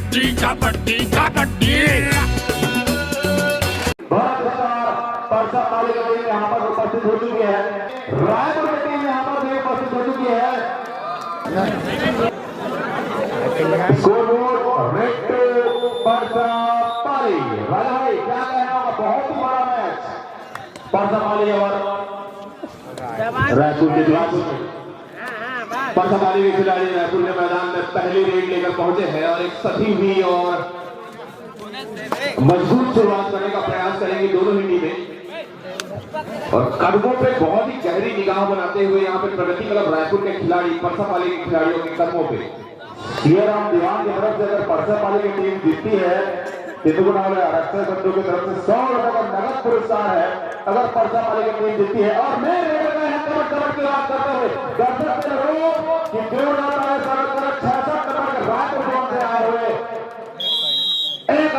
कबड्डी कबड्डी कबड्डी। परसा पाली की टीम यहाँ पर उपस्थित हो चुकी है, रायपुर की टीम यहाँ पर भी उपस्थित हो चुकी है। स्कोरबोर्ड रेड टू परसा पाली। राजा भाई क्या कहना होगा, बहुत ही बड़ा मैच परसा पाली और रायपुर के खिलाड़ी। परसा पाली के खिलाड़ी रायपुर के मैदान में पहली रेड लेकर पहुंचे हैं और एक सही हुई और मजबूत शुरुआत करने का प्रयास करेंगी दोनों ही टीमें। और कदमों पे बहुत ही गहरी निगाह बनाते हुए यहाँ पे प्रगति क्लब रायपुर के खिलाड़ी परसा पाली के खिलाड़ियों के कदमों पे सियाराम दीवान की तरफ से अगर परसा पाली की टीम जीतती है, आरक्षण बंधु की तरफ से 100 रुपए का नगद पुरस्कार है अगर परसा पाली की टीम जीतती है। और मैं कमर की बात करते हुए दर्शक से रो कि क्यों ना पाए 66 नंबर के रायपुर जोन से आए हुए एक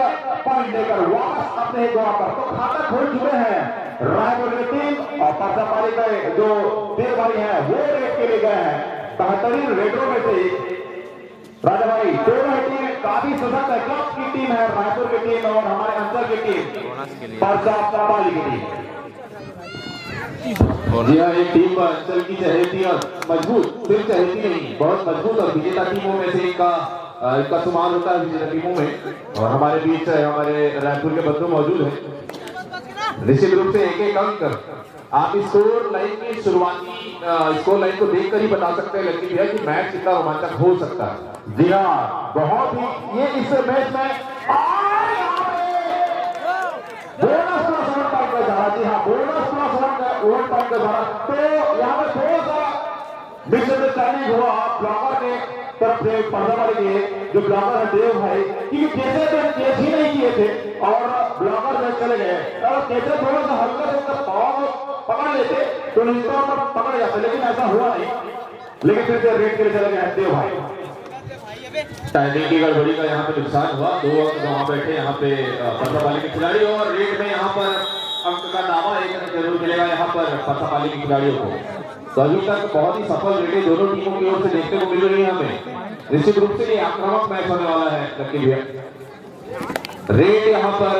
पॉइंट लेकर वापस अपने द्वार पर तो खाता खोल चुके हैं रायपुर की टीम। और परसा पाली के जो देव भाई हैं वो रेड के लिए गए हैं। 73 रेडरों में से राजा भाई दोनों टीम काफी सशक्त है। क्लब की टीम है रायपुर की टीम और हमारे अंचल की टीम परसा पाली की टीम। जी हाँ, एक टीम अंचल की चहेती और मजबूत, सिर्फ चहेती नहीं बहुत मजबूत और विजेता टीमों में से इनका शुमार होता है विजेता टीमों में। और हमारे बीच हमारे रायपुर के बंधु मौजूद हैं। निश्चित रूप से एक अंक आप स्कोर लाइन की शुरुआती स्कोर लाइन को देखकर ही बता सकते हैं लकी भैया कि मैच कितना रोमांचक हो सकता है। जी हाँ, बहुत ही ये इस मैच में बोनस प्लस 1 पॉइंट का जा। जी हाँ, बोनस प्लस 1 पॉइंट का जा। तो यहाँ पे थोड़ा सा मिसअंडरस्टैंडिंग हुआ ब्लॉकर के तरफ से परसा पाली के जो ब्लॉकर है देव भाई, क्योंकि जैसे केस ही नहीं किए थे और ब्लॉकर में चले गए और कैसे थोड़ा सा हल्का से उनका पाव पकड़ लेते तो नहीं तो पकड़ जाते, लेकिन ऐसा हुआ नहीं। लेकिन फिर से रेड के लिए चले गए देव भाई। टाइमिंग की गड़बड़ी का यहाँ पे नुकसान हुआ। 2 अंक वहां बैठे यहाँ पे परसा पाली के खिलाड़ी और रेड में यहाँ पर अंक का दावा एक अंक जरूर मिलेगा यहाँ पर परसा पाली के खिलाड़ियों को। तो अभी तक बहुत ही सफल रेडें दोनों टीमों की ओर से देखने को मिल रही है हमें। निश्चित रूप से ये आक्रामक मैच होने वाला है लकी भैया। रेड यहाँ पर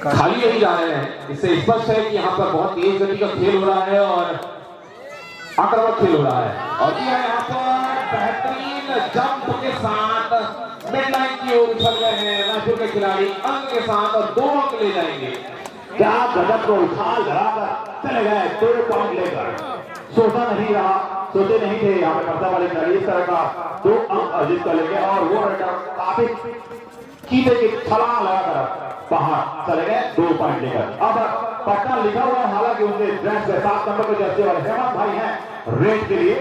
खाली नहीं जा रहे हैं, इससे स्पष्ट है कि यहाँ पर बहुत तेज गति का खेल हो रहा है और आक्रामक खेल हो रहा है। और यहाँ पर बेहतरीन जंप के साथ मिड लाइन की ओर उछल गए हैं रायपुर के खिलाड़ी अंक के साथ और 2 अंक ले जाएंगे। क्या गजब को उछाल लगाकर चले गए 2 पॉइंट लेकर। सोचे नहीं थे यहाँ पे परसा पाली खिलाड़ी इस तरह का 2 अंक अर्जित कर लेंगे और वो काफी कीले की छलांग लगाकर बाहर चले गए 2 पॉइंट लेकर। अब पटना लिखा हुआ है, हालांकि उनके ड्रेस से 7 नंबर के जर्सी वाले हेमंत भाई हैं रेड के लिए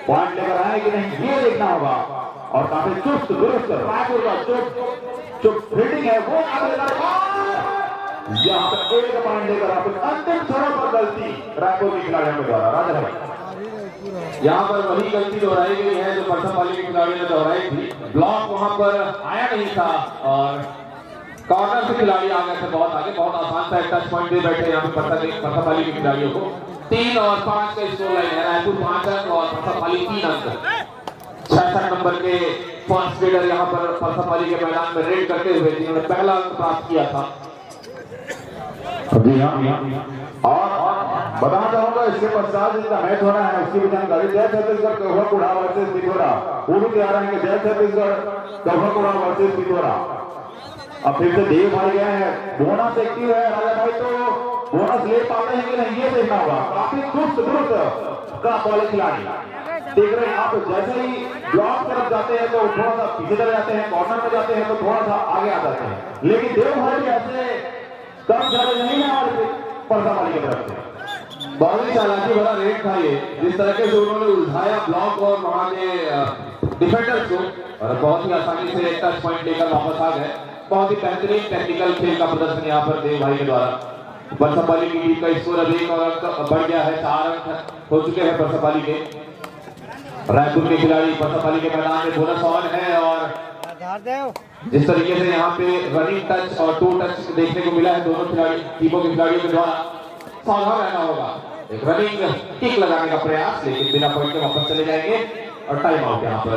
पॉइंट लेकर आए कि नहीं ये देखना होगा। और काफी चुस्त दुरुस्त रायपुर का जो फील्डिंग है वो यहाँ पर 1 पॉइंट लेकर आप अंतिम क्षणों पर गलती रायपुर के खिलाड़ियों के द्वारा। राजा भाई यहाँ पर वही गलती दोहराई गई है जो परसा पाली के खिलाड़ियों ने दोहराई थी। ब्लॉक वहां पर आया नहीं था और कॉर्नर से खिलाड़ी आ गए थे बहुत आगे। बहुत आसान सा टच पॉइंट दे बैठे यहाँ पे परसा पाली के खिलाड़ियों को। 3 और 5 का स्कोर लाइन है। रायपुर 5 अंक और परसा पाली 3 अंक। 66 नंबर के फर्स्ट रेडर यहाँ पर परसा पाली के मैदान में रेड करते हुए जिन्होंने पहला अंक प्राप्त किया था। जी हाँ, और बताना चाहूंगा इसके पश्चात जिसका मैच होना है उसकी भी जानकारी। जय छत्तीसगढ़ कौहकुड़ा वर्सेस पिथौरा, वो भी कह रहे हैं कि जय छत्तीसगढ़ कौहकुड़ा वर्सेस पिथौरा। अब फिर से देव भाई गए हैं, बोनस एक्टिव है राजा भाई, तो बोनस ले पाते हैं कि नहीं ये देखना होगा। काफी चुस्त दुरुस्त का बॉल खिलाड़ी देख रहे हैं आप। जैसे ही ब्लॉक तरफ जाते हैं तो थोड़ा सा पीछे चले जाते हैं, कॉर्नर में जाते हैं तो थोड़ा सा आगे आ जाते हैं। लेकिन देव भाई ऐसे कम ज्यादा नहीं है हमारे परसा पाली की तरफ से। बहुत ही चालाकी भरा रेड था ये, जिस तरीके से उन्होंने उलझाया ब्लॉक और वहां के डिफेंडर्स को और बहुत ही आसानी से एक टच पॉइंट लेकर वापस आ गए। बहुत ही बेहतरीन टेक्निकल खेल का प्रदर्शन यहाँ पर देव भाई के द्वारा। परसा पाली की टीम का स्कोर अभी 1 अंक बढ़ गया है, 4 अंक हो चुके हैं परसा पाली के। रायपुर के खिलाड़ी परसा पाली के मैदान में बोनस ऑन है और जिस तरीके से यहाँ पे रनिंग टच और 2 टच देखने को मिला है दोनों टीमों के खिलाड़ियों के द्वारा, सावधान रहना होगा। एक रनिंग किक लगाने का प्रयास, लेकिन बिना पॉइंट के वापस चले जाएंगे और टाइम आउट यहाँ पर।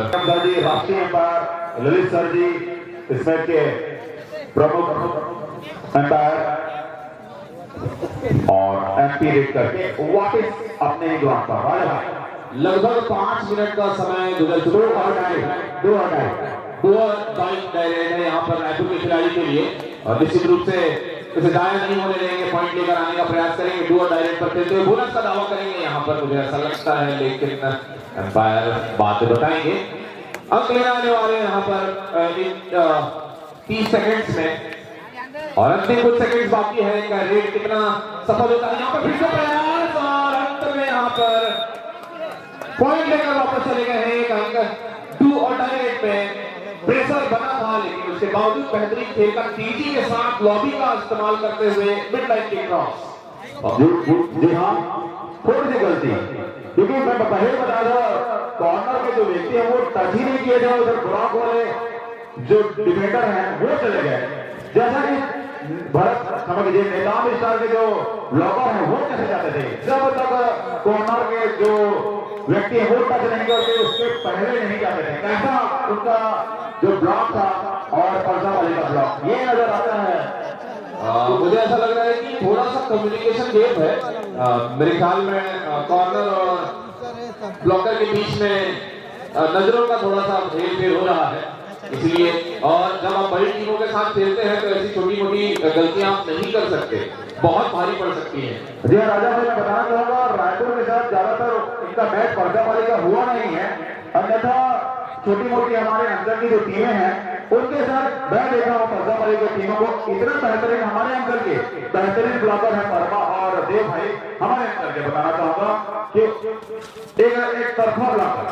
राष्ट्रीय अंपायर ललित सर जी इसमें के प्रमुख अंपायर और एमपी रेड करके वापस अपने ही ग्राउंड पर राजा लगभग 5 मिनट का समय गुजर चुका है। दो पॉइंट डायरेक्ट है यहाँ पर रायपुर के खिलाड़ी के लिए और निश्चित रूप से इसे जाया नहीं होने देंगे, पॉइंट लेकर आने का प्रयास करेंगे। डू और डायरेक्ट पर खेलते हुए बोनस का दावा करेंगे यहाँ पर, मुझे ऐसा लगता है, लेकिन एम्पायर बात बताएंगे। अंक लेने आने वाले यहाँ पर इन 30 सेकंड्स में और अंतिम कुछ सेकंड्स बाकी है। इनका रेड कितना सफल होता है यहाँ पर, फिर से प्रयास और अंत में यहाँ पर पॉइंट लेकर वापस चले गए हैं। एक अंक डू और डायरेक्ट में प्रेशर बना था, लेकिन उसके बावजूद बेहतरीन खेल का तेजी के साथ लॉबी का इस्तेमाल करते हुए मिड लाइन के क्रॉस। जी हाँ, थोड़ी सी गलती, क्योंकि मैं पहले बता रहा कॉर्नर के जो व्यक्ति हैं वो टच ही नहीं किए थे, उधर ब्लॉक वाले जो डिफेंडर हैं वो चले गए। जैसा कि भरत समझ लीजिए निजाम स्टार के जो ब्लॉकर हैं वो कैसे जाते थे, जब तक कॉर्नर के जो व्यक्ति है वो टच नहीं करते उसके पहले नहीं जाते थे। कैसा उनका जो ब्लॉक था और पर्दा वाले का ब्लॉक ये नजर आता है। मुझे ऐसा लग रहा है कि थोड़ा सा कम्युनिकेशन गैप है मेरे ख्याल में, कॉर्नर और ब्लॉकर के बीच में नजरों का थोड़ा सा हेरफेर हो रहा है, इसलिए। और जब आप बड़ी टीमों के साथ खेलते हैं तो ऐसी छोटी मोटी गलतियां आप नहीं कर सकते, बहुत भारी पड़ सकती हैं। जी राजा भाई, मैं बताना चाहूंगा रायपुर के साथ ज्यादातर इनका मैच पर्दा वाले का हुआ नहीं है, अन्यथा छोटी मोटी हमारे अंदर की जो टीमें हैं उनके साथ मैं देखा हूँ पर्दा वाले की टीमों को इतना बेहतरीन, हमारे अंदर के बेहतरीन ब्लॉकर है परमा और देव भाई हमारे अंदर के। बताना चाहूंगा कि एक तरफा ब्लॉकर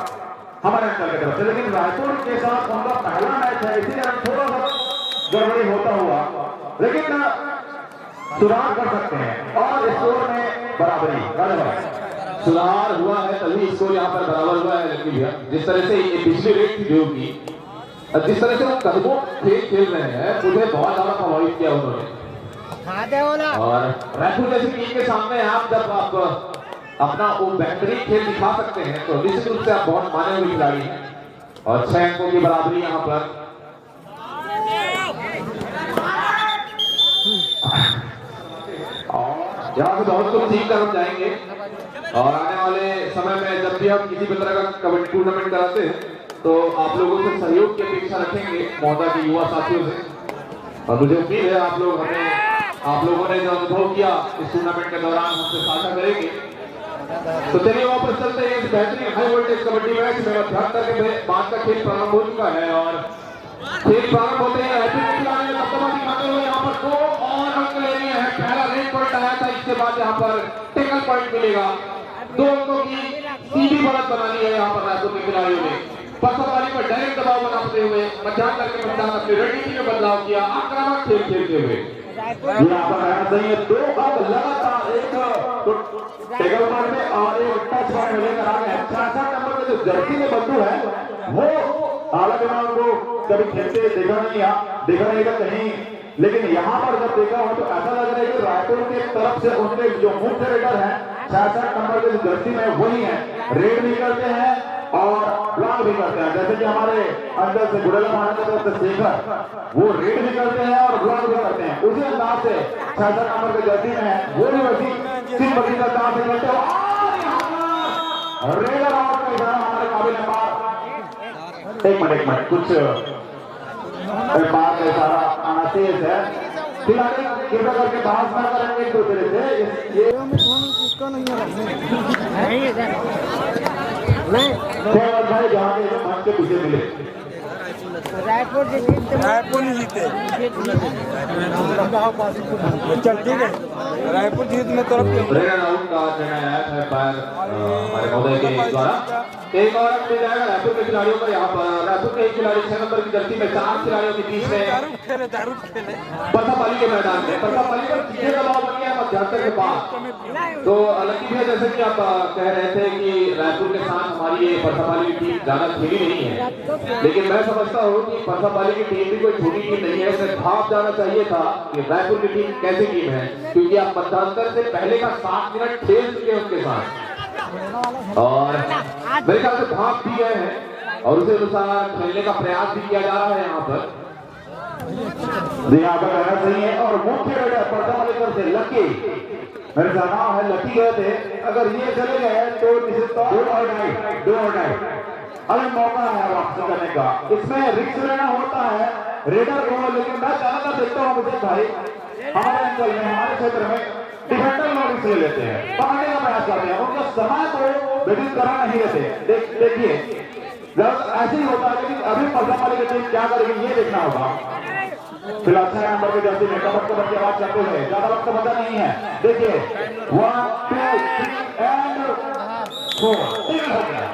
हमारे अंदर की तरफ से, लेकिन रायपुर के साथ उनका पहला मैच है, इसीलिए थोड़ा सा गड़बड़ी होता हुआ, लेकिन सुधार कर सकते हैं और स्कोर में बराबरी सुधार हुआ है तभी स्कोर यहाँ पर बराबर हुआ है। लकी भैया, जिस तरह से ये पिछली रेड थी देव की, जिस तरह से वो कदमों खेल रहे हैं, मुझे बहुत ज्यादा प्रभावित किया उन्होंने। और रायपुर जैसी टीम के सामने आप जब आप अपना वो बेहतरीन खेल दिखा सकते हैं तो निश्चित रूप से आप बहुत माने हुए खिलाड़ी हैं। और 6 अंकों की बराबरी यहाँ पर यहाँ से बहुत कुछ सीख कर हम जाएंगे और आने वाले समय में जब भी हम किसी भी तरह का कबड्डी टूर्नामेंट कराते हैं तो आप लोगों से सहयोग की अपेक्षा रखेंगे, मौदा के युवा साथियों से। और मुझे उम्मीद है आप लोगों ने जो अनुभव किया इस टूर्नामेंट के दौरान हमसे साझा करेंगे। तो चलिए वापस चलते हैं इस बेहतरीन हाई वोल्टेज कबड्डी मैच में। 73 के बाद का खेल प्रारंभ हो चुका है और खेल प्रारंभ होते हैं रायपुर के खिलाड़ी ने दबदबा दिखाते हुए यहाँ पर 2 और अंक ले लिए हैं। पहला रेड पॉइंट आया था, इसके बाद यहाँ पर टेकल पॉइंट मिलेगा। 2 अंकों की सीधी बढ़त बना ली है यहाँ पर रायपुर के खिलाड़ियों ने। पसवाली पर डायरेक्ट दबाव बनाते हुए मध्यान्ह करके पश्चात अपनी रणनीति में बदलाव किया, आक्रामक खेल खेलते हुए। यहाँ पर रहना चाहिए 2 अंक लगातार, एक टेकल पॉइंट में और एक टच पॉइंट में लेकर आ गए। 66 नंबर के जो जर्सी में बंधु है वो हालांकि मैं उनको कभी खेलते देखा नहीं था कहीं, लेकिन यहाँ पर जब देखा हो तो ऐसा लग रहा है कि रायपुर के तरफ से उनके जो मुख्य रेडर है 66 नंबर के जो जर्सी में वही है, रेड भी करते हैं और ब्लॉक भी करते हैं। जैसे कि हमारे अंदर से गुड़ेला थाना की तरफ से शेखर वो रेड भी करते हैं और ब्लॉक भी करते हैं, उसी अंदाज से 66 नंबर के जर्सी में है वो भी वैसी सिंह बकरी का काम से करते हैं। और रेडर आउट का इशारा हमारे काबिल है। एक मिनट कुछ बात है, सारा आना तेज है, खिलाड़ी कृपया करके बहस न करेंगे एक दूसरे से। ये भाई जहाँ के मंच के पीछे मिले रायपुर नहीं जीते। चल ठीक है, रायपुर जीत में तरफ राउंड का निर्णय आया है हमारे महोदय के द्वारा। एक और मिल जाएगा रायपुर के खिलाड़ियों को। यहाँ पर रायपुर के एक खिलाड़ी 6 नंबर की जर्सी में 4 खिलाड़ियों के बीच में परसापाली के मैदान में परसापाली पर सीधे दबाव बन गया मध्यांतर के बाद। तो लकी भैया, जैसे कि आप कह रहे थे कि रायपुर के साथ हमारी ये परसापाली की टीम ज्यादा खेली नहीं है, लेकिन मैं समझता हूँ कि परसापाली की टीम भी कोई छोटी टीम नहीं है। उसे भाप जाना चाहिए था कि रायपुर की टीम कैसी टीम है, क्योंकि आप मध्यांतर से पहले का 7 मिनट खेल चुके हैं उनके साथ और मेरे ख्याल से भाप भी गए हैं। और उसी अनुसार खेलने का प्रयास भी किया जा रहा है यहाँ पर। जी यहाँ पर कहना सही है। और मुख्य रेडर प्रथम वाली तरफ से लकी, मेरे नाम है लकी गए थे, अगर ये चले गए तो निश्चित तौर 2 और डाई अभी मौका है वापसी करने का। इसमें रिस्क लेना होता है रेडर को, लेकिन मैं ज्यादातर देखता हूँ मुझे भाई हमारे अंचल में, हमारे क्षेत्र में डिफेंडर लोग रिस्क ले लेते हैं, पकड़ने का प्रयास करते हैं, उनका समय को व्यतीत करा नहीं देते। देखिए ऐसे ही होता है। लेकिन अभी प्रथम वाली की टीम क्या करेगी ये देखना होगा। फिलहाल 6 नंबर के जर्सी में कबड्डी कबड्डी आवाज करते हुए ज्यादा वक्त बचा नहीं है। देखिए 1 2 3 एंड 4 हो गया।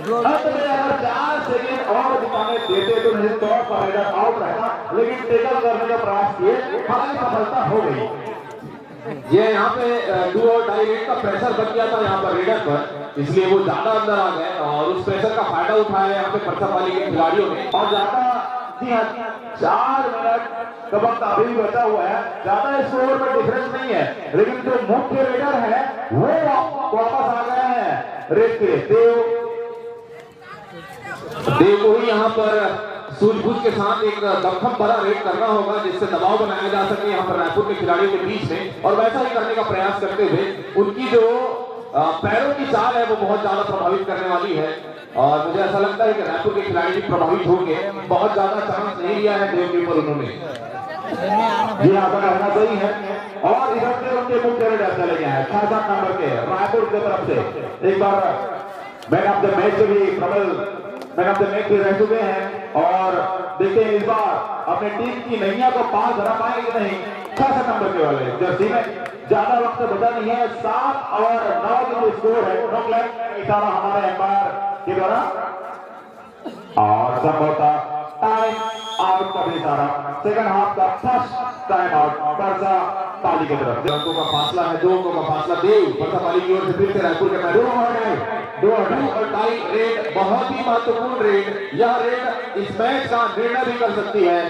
अंत में अगर 4 सेकंड और दिखाने देते तो निश्चित तौर पर रेडर आउट रहता, लेकिन टेकल करने का प्रयास किए, हालांकि सफलता हो गई। ये यहाँ पे 2 और डाई रेड का प्रेशर बच गया था यहाँ पर रेडर पर, इसलिए वो ज्यादा अंदर आ गए और उस प्रेशर का फायदा उठाया यहाँ पे प्रथम वाली के खिलाड़ियों ने। और ज्यादा जी हाँ 4 मिनट का वक्त अभी भी बचा हुआ है, ज्यादा इस ओवर में डिफरेंस नहीं है, लेकिन जो मुख्य रेडर है वो वापस आ गए हैं रेड के लिए। देव को ही यहाँ पर सूझबूझ के साथ एक दमखम भरा रेड करना होगा जिससे दबाव बनाया जा सके यहाँ पर रायपुर के खिलाड़ियों के बीच में, और वैसा ही करने का प्रयास करते हुए उनकी जो पैरों की चाल है वो बहुत ज्यादा प्रभावित करने वाली है। और मुझे ऐसा लगता है कि रायपुर के खिलाड़ी भी प्रभावित होंगे, बहुत ज्यादा चांस नहीं लिया है देव के ऊपर उन्होंने। जी हाँ कहना सही है। और इधर से उनके मुख्य रेडर चले गए हैं 6-7 नंबर के रायपुर की तरफ से। एक बार मैन ऑफ द मैच भी प्रबल मैन ऑफ द मैच भी रह चुके हैं, और देखते हैं इस बार अपने टीम की नैया को पार धरा पाएंगे कि नहीं। 6 नंबर के वाले जर्सी में ज्यादा वक्त बचा नहीं है, 7 और 9 की जो स्कोर है, नो क्लैप इशारा हमारे एम्पायर के द्वारा, और संभवतः टाइम आउट का भी इशारा, सेकंड हाफ का फर्स्ट टाइम आउट परसा पाली की तरफ। अंकों का फासला है, 2 अंकों का फासला देव परसा पाली की ओर से फिर से रायपुर के मैच 2 और टाई रेड, बहुत ही महत्वपूर्ण रेड। यह रेड इस मैच का निर्णय भी कर सकती है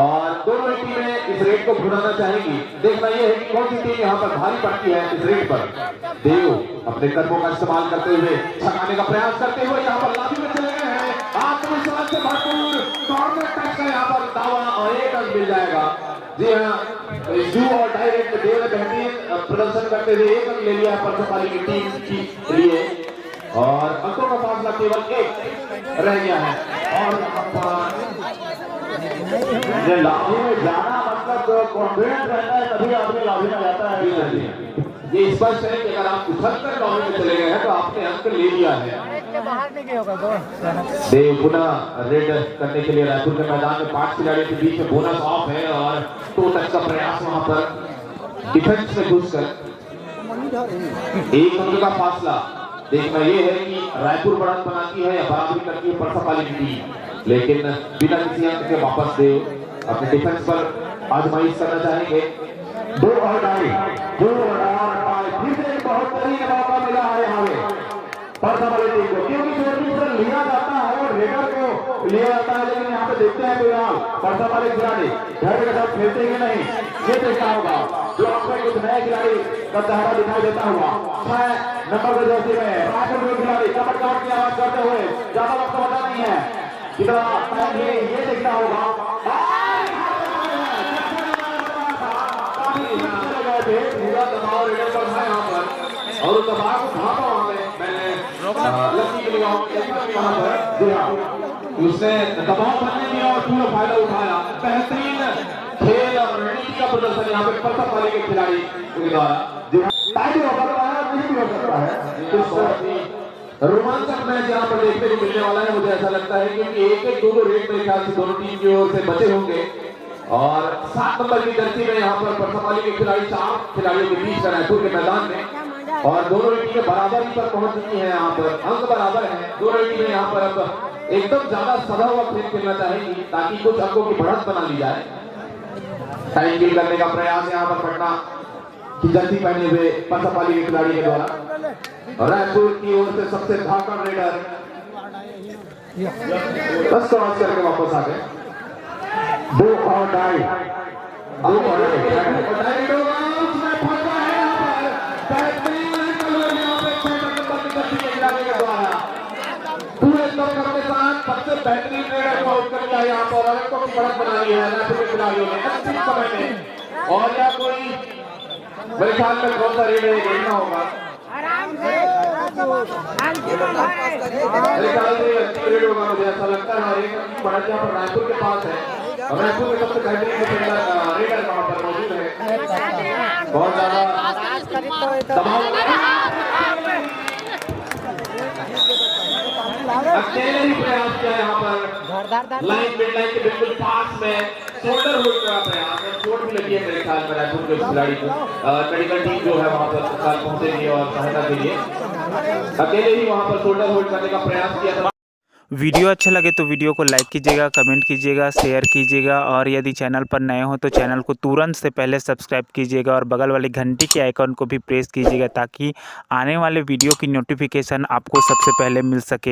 और दोनों ही टीमें इस रेड को भुनाना चाहेंगी। देखना यह है कि कौन सी टीम यहाँ पर भारी पड़ती है इस रेड पर। देव अपने कदमों का इस्तेमाल करते हुए छकाने का प्रयास करते हुए यहाँ पर लाठी में चले गए हैं, आत्मविश्वास से भरपूर कॉर्नर टच का यहाँ पर दावा और 1 अंक मिल जाएगा। जी हाँ, जू और डायरेक्ट देव ने बेहतरीन प्रदर्शन करते हुए 1 अंक ले लिया है परसा पाली की टीम के लिए, और अंकों का फासला केवल 1 रह गया है। और ये लाभी में जाना मतलब कॉन्फिडेंस रहता है, तभी आदमी लाभी में जाता है। ये स्पष्ट है कि अगर आप उछल कर लॉबी में चले गए हैं तो आपने अंक ले लिया है। देव पुनः रेड करने के लिए रायपुर के मैदान में 5 खिलाड़ियों के बीच में बोनस ऑफ है, और 2 टच का प्रयास वहां पर डिफेंस में घुसकर 1 अंक का फासला। देखना यह है कि रायपुर बढ़त बनाती है या बराबरी करती है परसा पाली की टीम, लेकिन बिना किसी अंक के वापस देव अपने डिफेंस पर आजमाइश करना चाहेंगे। 2 और डाई फिर से एक बहुत बेहतरीन मौका मिला है यहाँ पे परसा वाली टीम को, क्योंकि चोटी से लिया जाता है और रेडर को लिया जाता है, लेकिन यहाँ पे देखते हैं फिलहाल परसा वाले खिलाड़ी घर के साथ खेलते ही नहीं, ये देखना होगा। ब्लॉक में कुछ नए खिलाड़ी का चेहरा दिखाई देता हुआ 6 नंबर के जर्सी में रायपुर के खिलाड़ी कबड्डी कबड्डी की आवाज करते हुए, ज्यादा वक्त बचा नहीं है, कितना टाइम ये देखना होगा। पूरा दबाव रेडर पर था यहाँ पर, और उस दबाव को भागा वहाँ पे मैंने लकी के लिए वहाँ पर, जी हाँ, उसने दबाव बनने दिया और पूरा फायदा उठाया। बेहतरीन खेल और रणनीति का प्रदर्शन यहाँ पे परसा पाली के खिलाड़ी के द्वारा। जी हाँ, टाइम हो सकता है, नहीं भी हो सकता है। रोमांचक मैच यहाँ पर देखने को मिलने वाला है, मुझे ऐसा लगता है, क्योंकि 1-1 2 रेड मेरे ख्याल से दोनों टीम की ओर से बचे होंगे, और 7 नंबर की जर्सी में यहाँ पर परसा पाली के खिलाड़ी 4 खिलाड़ियों के बीच में रायपुर के मैदान में, और दोनों ही टीमें बराबरी पर पहुंच चुकी है। यहाँ पर अंक बराबर है, दोनों ही टीमें यहाँ पर अब एकदम ज्यादा सदा हुआ खेल खेलना चाहेंगी ताकि कुछ अंकों की बढ़त बना ली जाए। टाइम किल करने का प्रयास यहाँ पर पटना की जर्सी पहने हुए परसा पाली के खिलाड़ी के द्वारा, रायपुर की ओर से सबसे धाकड़ रेडर बस क्रॉस करके वापस आ गए। 2 और डाई पूरे दमखम के साथ बेहतरीन रेडर को आउट कर दिया यहाँ पर और एक की बढ़त बना ली है रायपुर के खिलाड़ियों ने अंतिम समय में। और या कोई मेरे ख्याल में कौन सा रेड है देखना होगा। मेरे ख्याल से रेड होगा, मुझे ऐसा लगता है। और एक बढ़त यहाँ पर रायपुर के पास है और रायपुर में सबसे बेहतरीन रेडर वहाँ पर मौजूद है। बहुत ज्यादा दबाव अकेले ही प्रयास किया यहाँ पर लाइन मिड लाइन के बिल्कुल पास में शोल्डर होल्ड का प्रयास है। चोट भी लगी है मेरे ख्याल में रायपुर के खिलाड़ी को। मेडिकल टीम जो है वहाँ पर अस्पताल पहुंचेगी और सहायता के लिए अकेले ही वहाँ पर शोल्डर होल्ड करने का प्रयास किया था। वीडियो अच्छा लगे तो वीडियो को लाइक कीजिएगा, कमेंट कीजिएगा, शेयर कीजिएगा और यदि चैनल पर नए हो तो चैनल को तुरंत से पहले सब्सक्राइब कीजिएगा और बगल वाली घंटी के आइकन को भी प्रेस कीजिएगा ताकि आने वाले वीडियो की नोटिफिकेशन आपको सबसे पहले मिल सके।